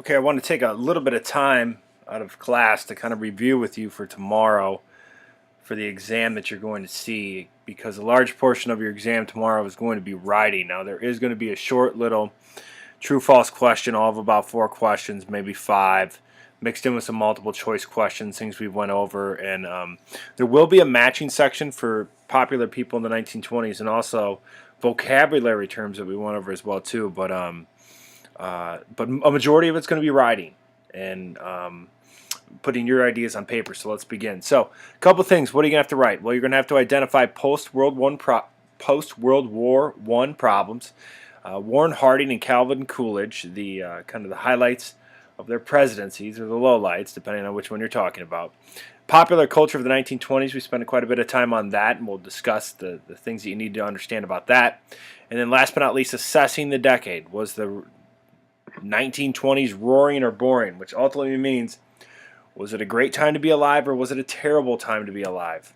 Okay, I want to take a little bit of time out of class to kind of review with you for tomorrow for the exam that you're going to see, because a large portion of your exam tomorrow is going to be writing. Now, there is going to be a short little true-false question, all of about 4 questions, maybe 5, mixed in with some multiple choice questions, things we went over, and there will be a matching section for popular people in the 1920s and also vocabulary terms that we went over as well too. But a majority of it's going to be writing and putting your ideas on paper. So let's begin. So a couple things. What are you going to have to write? Well, you're going to have to identify post-World War I problems. Warren Harding and Calvin Coolidge, the kind of the highlights of their presidencies, or the lowlights, depending on which one you're talking about. Popular culture of the 1920s, we spent quite a bit of time on that, and we'll discuss the things that you need to understand about that. And then last but not least, assessing the decade. Was the 1920s roaring or boring, which ultimately means, was it a great time to be alive or was it a terrible time to be alive?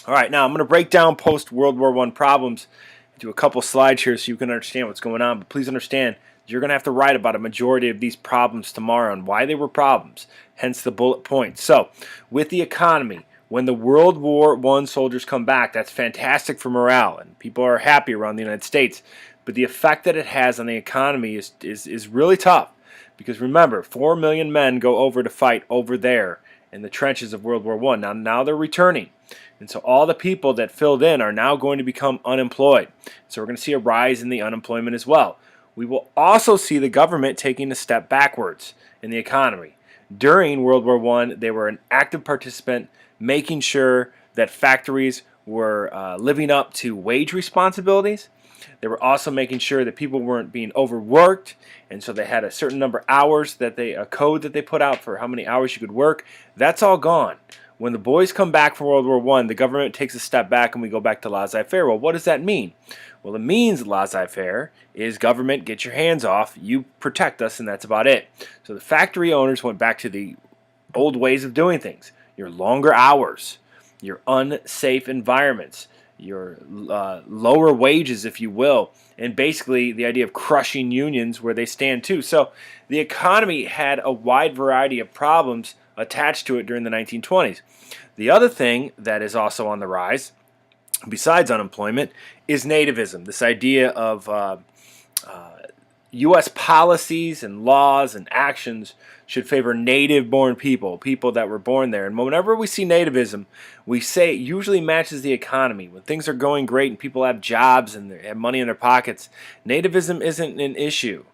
All right, now I'm going to break down post-World War I problems into a couple slides here so you can understand what's going on. But please understand, you're going to have to write about a majority of these problems tomorrow and why they were problems, hence the bullet points. So, with the economy, when the World War I soldiers come back, that's fantastic for morale, and people are happy around the United States. But the effect that it has on the economy is really tough. Because remember, 4 million men go over to fight over there in the trenches of World War I. Now they're returning. And so all the people that filled in are now going to become unemployed. So we're going to see a rise in the unemployment as well. We will also see the government taking a step backwards in the economy. During World War I, they were an active participant, making sure that factories were living up to wage responsibilities. They were also making sure that people weren't being overworked, and so they had a certain number of hours a code that they put out for how many hours you could work. That's all gone. When the boys come back from World War I, the government takes a step back and we go back to laissez-faire. Well, what does that mean? Well, it means laissez-faire is government, get your hands off, you protect us, and that's about it. So the factory owners went back to the old ways of doing things. Your longer hours, your unsafe environments, your lower wages, if you will, and basically the idea of crushing unions where they stand too. So the economy had a wide variety of problems attached to it during the 1920s. The other thing that is also on the rise, besides unemployment, is nativism. This idea of U.S. policies and laws and actions should favor native-born people, people that were born there. And whenever we see nativism, we say it usually matches the economy. When things are going great and people have jobs and they have money in their pockets, nativism isn't an issue.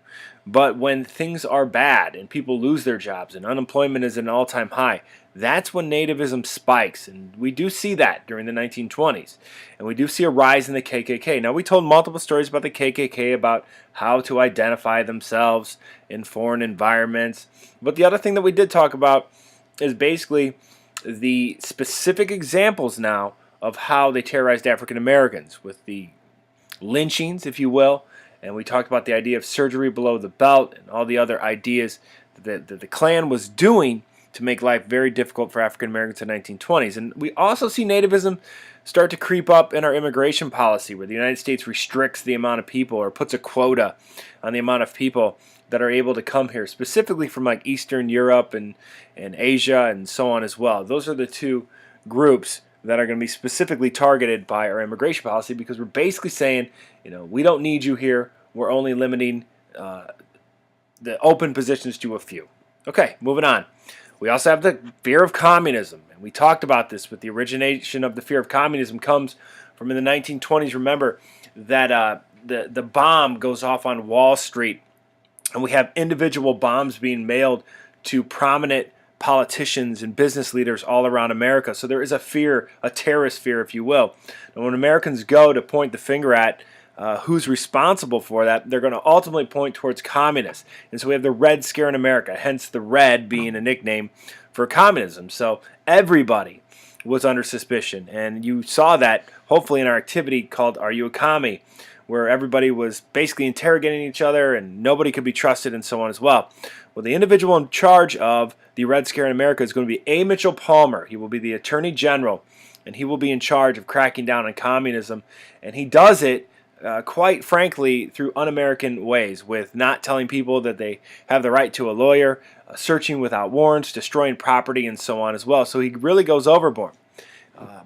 But when things are bad and people lose their jobs and unemployment is at an all-time high, that's when nativism spikes. And we do see that during the 1920s. And we do see a rise in the KKK. Now, we told multiple stories about the KKK, about how to identify themselves in foreign environments. But the other thing that we did talk about is basically the specific examples now of how they terrorized African Americans with the lynchings, if you will. And we talked about the idea of surgery below the belt and all the other ideas that the Klan was doing to make life very difficult for African Americans in the 1920s. And we also see nativism start to creep up in our immigration policy, where the United States restricts the amount of people or puts a quota on the amount of people that are able to come here, specifically from like Eastern Europe and Asia and so on as well. Those are the two groups that are going to be specifically targeted by our immigration policy, because we're basically saying, we don't need you here. We're only limiting the open positions to a few. Okay, moving on. We also have the fear of communism, and we talked about this. With the origination of the fear of communism comes from in the 1920s. Remember that the bomb goes off on Wall Street, and we have individual bombs being mailed to prominent politicians and business leaders all around America. So there is a fear, a terrorist fear, if you will. And when Americans go to point the finger at who's responsible for that, they're going to ultimately point towards communists. And so we have the Red Scare in America, hence the red being a nickname for communism. So everybody was under suspicion. And you saw that hopefully in our activity called Are You a Commie?, where everybody was basically interrogating each other and nobody could be trusted and so on as well. Well, the individual in charge of the Red Scare in America is going to be A. Mitchell Palmer. He will be the Attorney General, and he will be in charge of cracking down on communism. And he does it quite frankly, through un-American ways, with not telling people that they have the right to a lawyer, searching without warrants, destroying property, and so on as well. So he really goes overboard.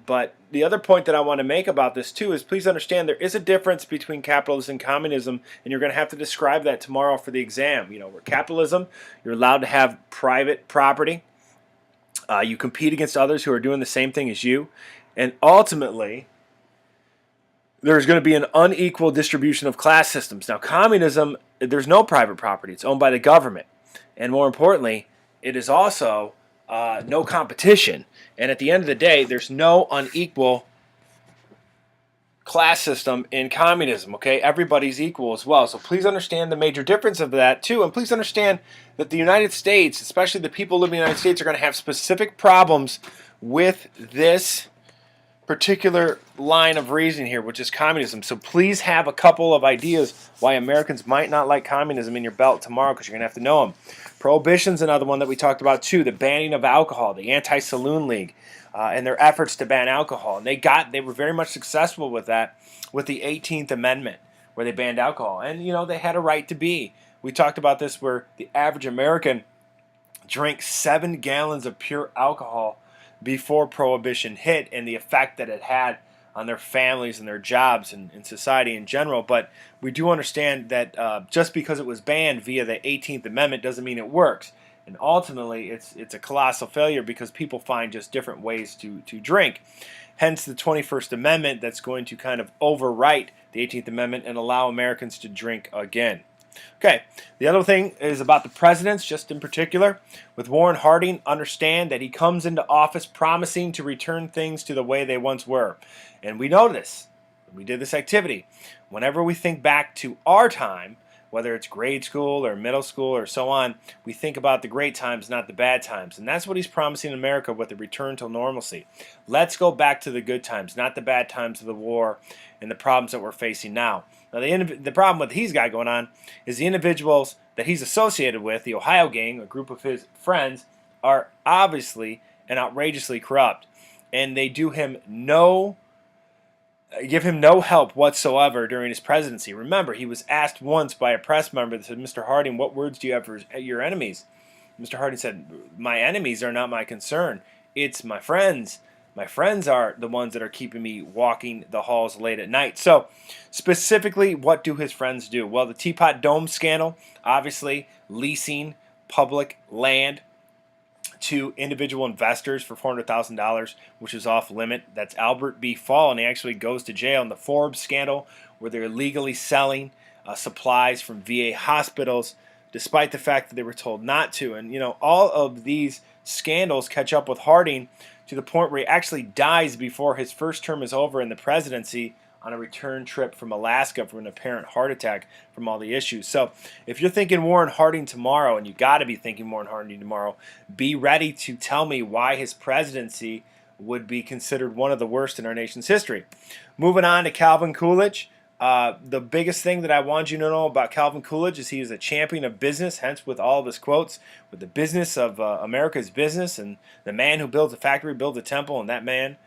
But the other point that I want to make about this too is please understand there is a difference between capitalism and communism, and you're going to have to describe that tomorrow for the exam. You know, where capitalism, you're allowed to have private property. You compete against others who are doing the same thing as you, and ultimately there's going to be an unequal distribution of class systems. Now, communism, there's no private property. It's owned by the government. And more importantly, it is also no competition. And at the end of the day, there's no unequal class system in communism, okay? Everybody's equal as well. So please understand the major difference of that too. And please understand that the United States, especially the people living in the United States, are going to have specific problems with this particular line of reasoning here, which is communism. So please have a couple of ideas why Americans might not like communism in your belt tomorrow, because you're going to have to know them. Prohibition's another one that we talked about too. The banning of alcohol, the Anti-Saloon League, and their efforts to ban alcohol. And they were very much successful with that, with the 18th Amendment, where they banned alcohol. And, you know, they had a right to be. We talked about this where the average American drank 7 gallons of pure alcohol before Prohibition hit, and the effect that it had on their families and their jobs and society in general. But we do understand that just because it was banned via the 18th Amendment doesn't mean it works. And ultimately, it's a colossal failure because people find just different ways to drink. Hence the 21st Amendment that's going to kind of overwrite the 18th Amendment and allow Americans to drink again. Okay, the other thing is about the presidents, just in particular. With Warren Harding, understand that he comes into office promising to return things to the way they once were. And we know this. We did this activity. Whenever we think back to our time, whether it's grade school or middle school or so on, we think about the great times, not the bad times. And that's what he's promising America with the return to normalcy. Let's go back to the good times, not the bad times of the war and the problems that we're facing now. Now, the problem with he's got going on is the individuals that he's associated with, the Ohio Gang, a group of his friends, are obviously and outrageously corrupt. And they give him no help whatsoever during his presidency. Remember, he was asked once by a press member that said, "Mr. Harding, what words do you have for your enemies?" Mr. Harding said, "My enemies are not my concern. It's my friends. My friends are the ones that are keeping me walking the halls late at night." So, specifically, what do his friends do? Well, the Teapot Dome scandal, obviously, leasing public land to individual investors for $400,000, which is off limit. That's Albert B. Fall, and he actually goes to jail. And the Forbes scandal, where they're illegally selling supplies from VA hospitals, despite the fact that they were told not to. And, you know, all of these scandals catch up with Harding to the point where he actually dies before his first term is over in the presidency on a return trip from Alaska from an apparent heart attack from all the issues. So if you're thinking Warren Harding tomorrow, and you got to be thinking Warren Harding tomorrow, be ready to tell me why his presidency would be considered one of the worst in our nation's history. Moving on to Calvin Coolidge. The biggest thing that I want you to know about Calvin Coolidge is he is a champion of business, hence with all of his quotes, with the business of America's business, and the man who builds a factory builds a temple, and that man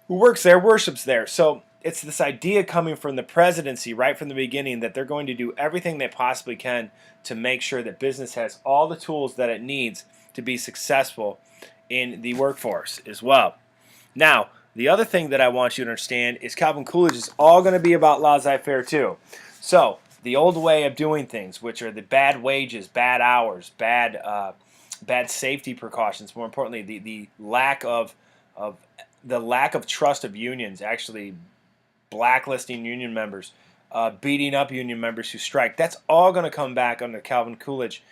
who works there worships there. So it's this idea coming from the presidency right from the beginning that they're going to do everything they possibly can to make sure that business has all the tools that it needs to be successful in the workforce as well. Now, the other thing that I want you to understand is Calvin Coolidge is all going to be about laissez-faire too. So the old way of doing things, which are the bad wages, bad hours, bad safety precautions. More importantly, the lack of trust of unions, actually blacklisting union members, beating up union members who strike. That's all going to come back under Calvin Coolidge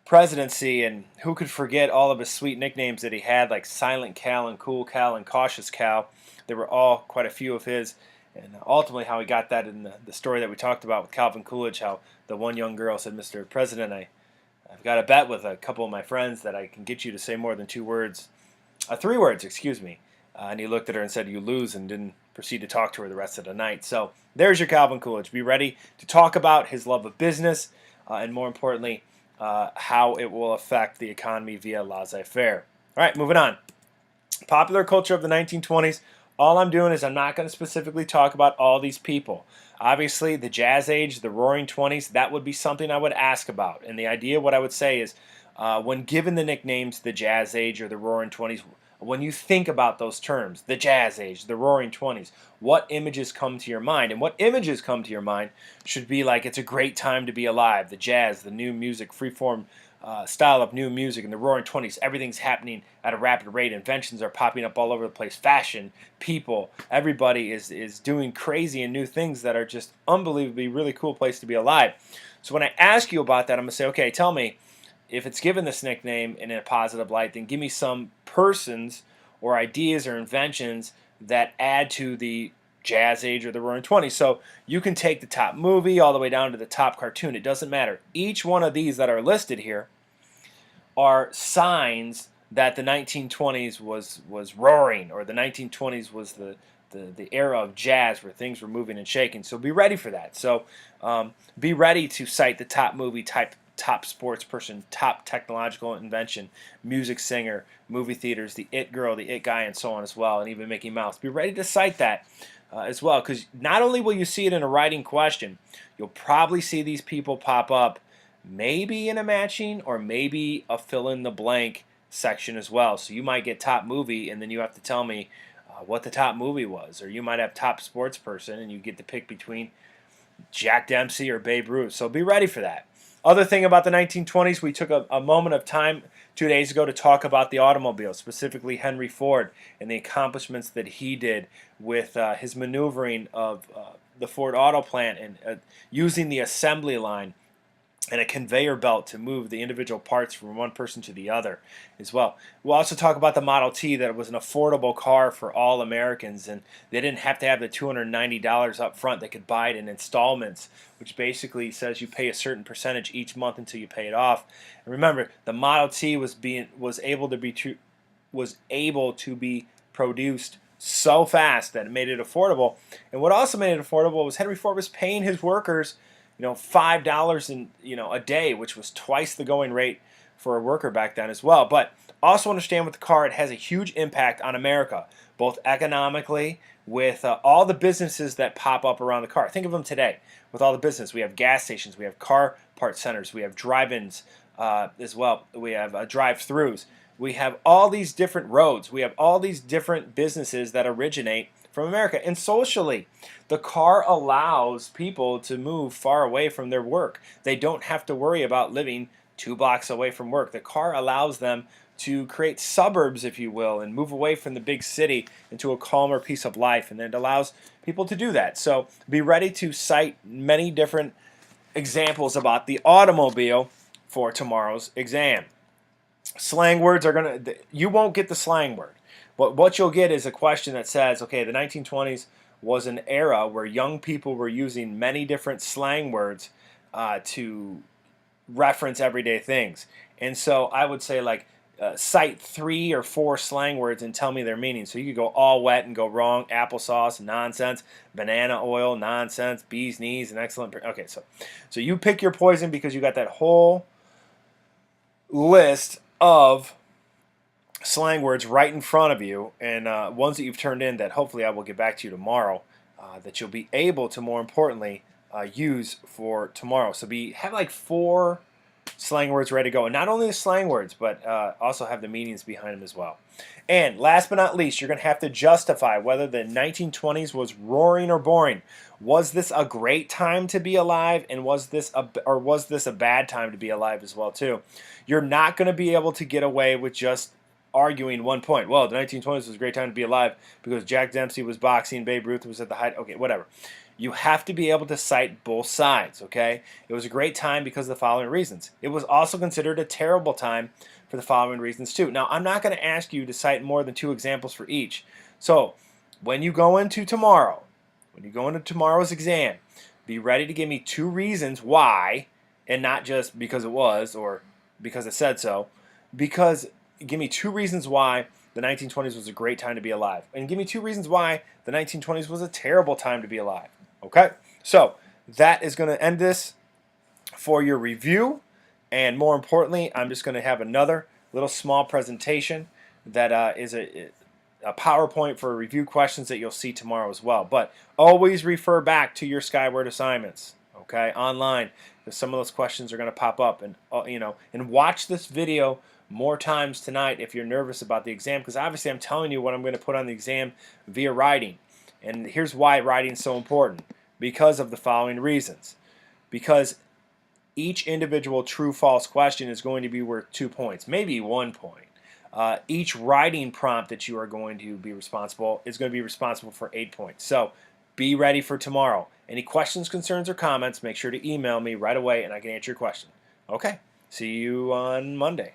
presidency, and who could forget all of his sweet nicknames that he had, like Silent Cal and Cool Cal and Cautious Cal. They were all quite a few of his, and ultimately how he got that in the story that we talked about with Calvin Coolidge, how the one young girl said, "Mr. President, I've got a bet with a couple of my friends that I can get you to say more than 3 words, excuse me." And he looked at her and said, "You lose," and didn't proceed to talk to her the rest of the night. So there's your Calvin Coolidge. Be ready to talk about his love of business, and more importantly, how it will affect the economy via laissez-faire. All right, moving on. Popular culture of the 1920s, All I'm doing is I'm not going to specifically talk about all these people. Obviously, the Jazz Age, the Roaring Twenties, that would be something I would ask about. And the idea, what I would say is, when given the nicknames, the Jazz Age or the Roaring Twenties, when you think about those terms, the Jazz Age, the Roaring Twenties, what images come to your mind? And what images come to your mind should be like it's a great time to be alive. The jazz, the new music, freeform style of new music in the Roaring Twenties. Everything's happening at a rapid rate. Inventions are popping up all over the place. Fashion, people, everybody is doing crazy and new things that are just unbelievably really cool place to be alive. So when I ask you about that, I'm gonna say, okay, tell me if it's given this nickname in a positive light, then give me some persons or ideas or inventions that add to the Jazz Age or the Roaring Twenties. So you can take the top movie all the way down to the top cartoon. It doesn't matter. Each one of these that are listed here are signs that the 1920s was roaring, or the 1920s was the era of jazz where things were moving and shaking. So be ready for that. So be ready to cite the top movie, type top sports person, top technological invention, music singer, movie theaters, the it girl, the it guy, and so on as well, and even Mickey Mouse. Be ready to cite that as well, because not only will you see it in a writing question, you'll probably see these people pop up maybe in a matching or maybe a fill in the blank section as well. So you might get top movie and then you have to tell me what the top movie was, or you might have top sports person and you get to pick between Jack Dempsey or Babe Ruth. So be ready for that. Other thing about the 1920s, we took a moment of time 2 days ago to talk about the automobile, specifically Henry Ford and the accomplishments that he did with his maneuvering of the Ford auto plant and using the assembly line and a conveyor belt to move the individual parts from one person to the other as well. We'll also talk about the Model T, that it was an affordable car for all Americans, and they didn't have to have the $290 up front. They could buy it in installments, which basically says you pay a certain percentage each month until you pay it off. And remember, the Model T was able to be produced so fast that it made it affordable. And what also made it affordable was Henry Ford was paying his workers $5 a day, which was twice the going rate for a worker back then as well. But also understand with the car, it has a huge impact on America, both economically with all the businesses that pop up around the car. Think of them today with all the business. We have gas stations, we have car part centers, we have drive-ins as well, we have drive-throughs. We have all these different roads. We have all these different businesses that originate from America. And socially, the car allows people to move far away from their work. They don't have to worry about living 2 blocks away from work. The car allows them to create suburbs, if you will, and move away from the big city into a calmer piece of life. And it allows people to do that. So be ready to cite many different examples about the automobile for tomorrow's exam. Slang words you won't get the slang word. But what you'll get is a question that says, okay, the 1920s was an era where young people were using many different slang words to reference everyday things. And so I would say, like, cite 3 or 4 slang words and tell me their meaning. So you could go all wet and go wrong, applesauce, nonsense, banana oil, nonsense, bee's knees, and excellent. Okay, so you pick your poison because you got that whole list of slang words right in front of you, and ones that you've turned in that hopefully I will get back to you tomorrow, that you'll be able to, more importantly, use for tomorrow. So have like 4 slang words ready to go, and not only the slang words, but also have the meanings behind them as well. And last but not least, you're going to have to justify whether the 1920s was roaring or boring. Was this a great time to be alive, and was this a bad time to be alive as well too? You're not going to be able to get away with just arguing one point. Well, the 1920s was a great time to be alive because Jack Dempsey was boxing, Babe Ruth was at the height. Okay, whatever. You have to be able to cite both sides, okay? It was a great time because of the following reasons. It was also considered a terrible time for the following reasons too. Now, I'm not going to ask you to cite more than 2 examples for each. So, when you go into tomorrow's exam, be ready to give me 2 reasons why, and not just because it was or because it said so. Give me 2 reasons why the 1920s was a great time to be alive, and give me 2 reasons why the 1920s was a terrible time to be alive. Okay? So that is going to end this for your review, and more importantly, I'm just going to have another little small presentation that a PowerPoint for review questions that you'll see tomorrow as well. But always refer back to your Skyward assignments, okay, online, because some of those questions are going to pop up. And and watch this video more times tonight if you're nervous about the exam, because obviously I'm telling you what I'm going to put on the exam via writing. And here's why writing is so important, because of the following reasons. Because each individual true-false question is going to be worth 2 points, maybe 1 point. Each writing prompt that you are going to be responsible is going to be responsible for 8 points. So be ready for tomorrow. Any questions, concerns, or comments, make sure to email me right away and I can answer your question. Okay, see you on Monday.